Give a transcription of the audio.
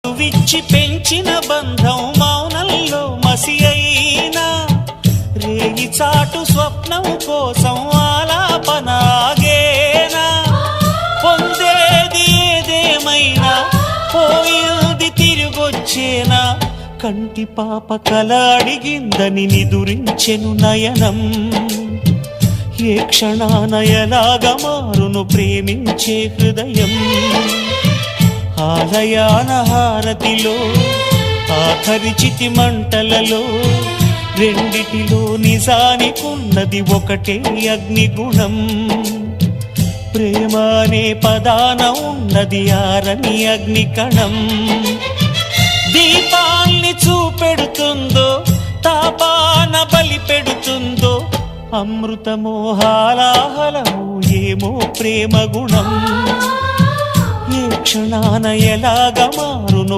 మధువిచ్చి పెంచిన బంధం మౌనంలో మసి అయినా, రేగి చాటు స్వప్నం కోసం ఆలాపనాగేనా. పొందేది ఏదేమైనా పోయింది తిరిగొచ్చేనా, కంటి పాప కల అడిగిందని నిదురించెను నయనం. ఏ క్షణాన ఎలాగా మారును ప్రేమించే హృదయం. ఆలయాన హారతిలో ఆఖరి చితి మంటలలో రెండిటిలో నిజానికున్నది ఒకటే అగ్నిగుణం. ప్రేమ అనే పదాన ఉన్నది ఆరని అగ్నికణం. దీపాల్ని చూపెడుతుందో తాపాన బలి పెడుతుందో, అమృతమోహాలాహలము ఏమో ప్రేమ గుణం. ఏ క్షణాన ఎలాగ మారును